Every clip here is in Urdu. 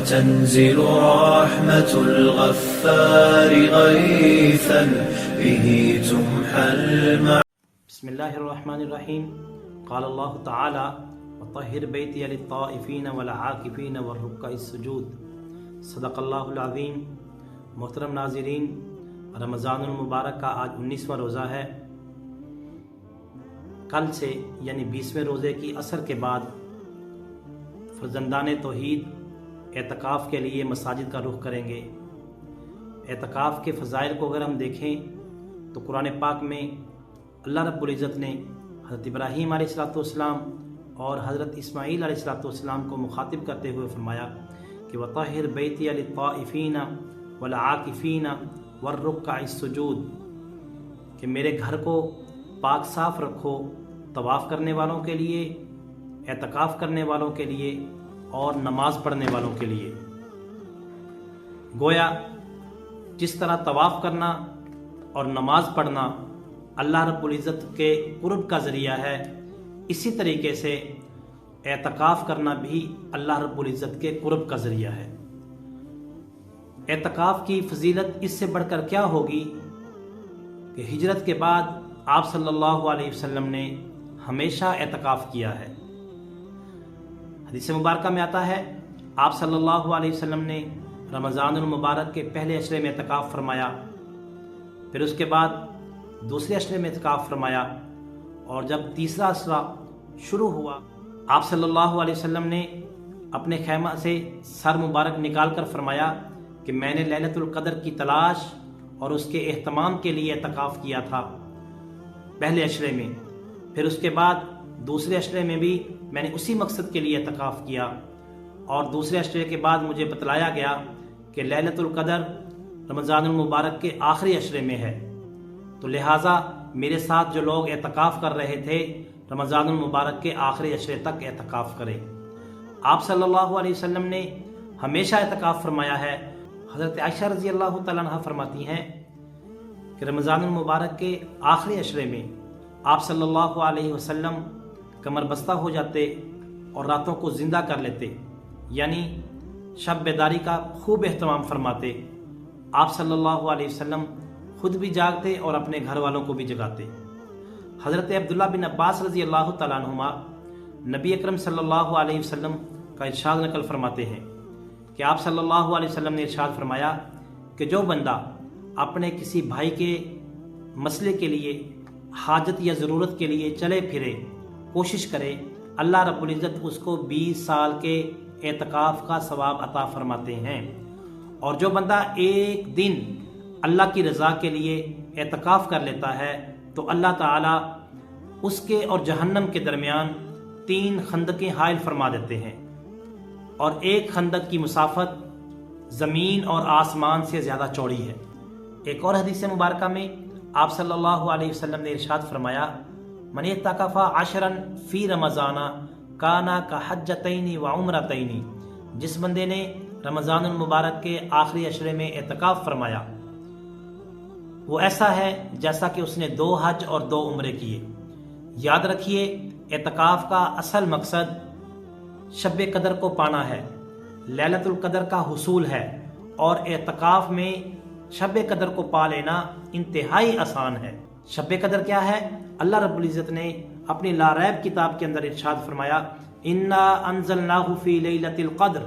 وتنزل رحمة الغفار غيثا به تمحى بسم اللہ الرحمن الرحیم. قال اللہ تعالی وطہر بیتی للطائفین والعاکفین والرکع السجود. صدق اللہ العظیم. محترم ناظرین، رمضان المبارک کا آج 19واں روزہ ہے. کل سے یعنی 20ویں روزے کی عصر کے بعد فرزندان توحید اعتکاف کے لیے مساجد کا رخ کریں گے. اعتکاف کے فضائل کو اگر ہم دیکھیں تو قرآن پاک میں اللہ رب العزت نے حضرت ابراہیم علیہ السلام اور حضرت اسماعیل علیہ السلام کو مخاطب کرتے ہوئے فرمایا کہ وطہر بیتی للطائفین والعاکفین والرکع السجود، کہ میرے گھر کو پاک صاف رکھو طواف کرنے والوں کے لیے، اعتکاف کرنے والوں کے لیے اور نماز پڑھنے والوں کے لیے. گویا جس طرح طواف کرنا اور نماز پڑھنا اللہ رب العزت کے قرب کا ذریعہ ہے، اسی طریقے سے اعتکاف کرنا بھی اللہ رب العزت کے قرب کا ذریعہ ہے. اعتکاف کی فضیلت اس سے بڑھ کر کیا ہوگی کہ ہجرت کے بعد آپ صلی اللہ علیہ وسلم نے ہمیشہ اعتکاف کیا ہے. حدیث مبارکہ میں آتا ہے آپ صلی اللہ علیہ وسلم نے رمضان المبارک کے پہلے عشرے میں اعتکاف فرمایا، پھر اس کے بعد دوسرے عشرے میں اعتکاف فرمایا، اور جب تیسرا عشرہ شروع ہوا آپ صلی اللہ علیہ وسلم نے اپنے خیمہ سے سر مبارک نکال کر فرمایا کہ میں نے لیلۃ القدر کی تلاش اور اس کے اہتمام کے لیے اعتکاف کیا تھا پہلے عشرے میں. پھر اس کے بعد دوسرے عشرے میں بھی میں نے اسی مقصد کے لیے اعتکاف کیا، اور دوسرے عشرے کے بعد مجھے بتلایا گیا کہ لیلۃ القدر رمضان المبارک کے آخری عشرے میں ہے، تو لہٰذا میرے ساتھ جو لوگ اعتکاف کر رہے تھے رمضان المبارک کے آخری عشرے تک اعتکاف کریں. آپ صلی اللہ علیہ وسلم نے ہمیشہ اعتکاف فرمایا ہے. حضرت عائشہ رضی اللہ تعالیٰ عنہ فرماتی ہیں کہ رمضان المبارک کے آخری عشرے میں آپ صلی اللہ علیہ وسلم کمر بستہ ہو جاتے اور راتوں کو زندہ کر لیتے، یعنی شب بیداری کا خوب اہتمام فرماتے. آپ صلی اللہ علیہ وسلم خود بھی جاگتے اور اپنے گھر والوں کو بھی جگاتے. حضرت عبداللہ بن عباس رضی اللہ تعالیٰ عنہما نبی اکرم صلی اللہ علیہ وسلم کا ارشاد نقل فرماتے ہیں کہ آپ صلی اللہ علیہ وسلم نے ارشاد فرمایا کہ جو بندہ اپنے کسی بھائی کے مسئلے کے لیے، حاجت یا ضرورت کے لیے چلے پھرے، کوشش کرے، اللہ رب العزت اس کو 20 سال کے اعتکاف کا ثواب عطا فرماتے ہیں. اور جو بندہ ایک دن اللہ کی رضا کے لیے اعتکاف کر لیتا ہے تو اللہ تعالیٰ اس کے اور جہنم کے درمیان 3 خندقیں حائل فرما دیتے ہیں، اور ایک خندق کی مسافت زمین اور آسمان سے زیادہ چوڑی ہے. ایک اور حدیث مبارکہ میں آپ صلی اللہ علیہ وسلم نے ارشاد فرمایا من اعتکف 10 فی رمضان کانا کحجتین وعمرتین، جس بندے نے رمضان المبارک کے آخری عشرے میں اعتکاف فرمایا وہ ایسا ہے جیسا کہ اس نے 2 حج اور 2 عمرے کیے. یاد رکھیے اعتکاف کا اصل مقصد شب قدر کو پانا ہے، لیلۃ القدر کا حصول ہے، اور اعتکاف میں شب قدر کو پا لینا انتہائی آسان ہے. شب قدر کیا ہے؟ اللہ رب العزت نے اپنی لا ریب کتاب کے اندر ارشاد فرمایا انا انزلناہ فی لیلۃ القدر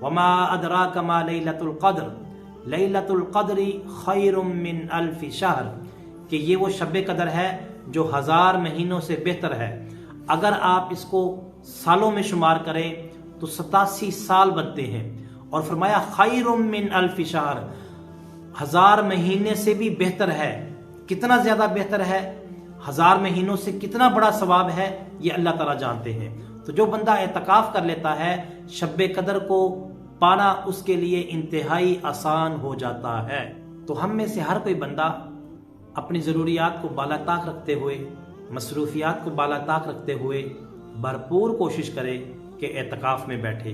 وما ادراک ما لیلۃ القدر لیلۃ القدر خیر من الف شہر، کہ یہ وہ شب قدر ہے جو 1000 مہینوں سے بہتر ہے. اگر آپ اس کو سالوں میں شمار کریں تو 87 سال بنتے ہیں، اور فرمایا خیر من الف شہر، 1000 مہینے سے بھی بہتر ہے. کتنا زیادہ بہتر ہے، 1000 مہینوں سے کتنا بڑا ثواب ہے، یہ اللہ تعالیٰ جانتے ہیں. تو جو بندہ اعتکاف کر لیتا ہے شب قدر کو پانا اس کے لیے انتہائی آسان ہو جاتا ہے. تو ہم میں سے ہر کوئی بندہ اپنی ضروریات کو بالا طاق رکھتے ہوئے، مصروفیات کو بالا طاق رکھتے ہوئے بھرپور کوشش کرے کہ اعتکاف میں بیٹھے،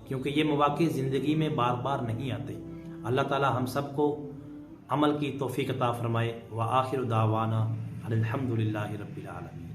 کیونکہ یہ مواقع زندگی میں بار بار نہیں آتے. اللہ تعالی ہم سب کو عمل کی توفیق عطا فرمائے. وآخر دعوانا الحمدللہ رب العالمین.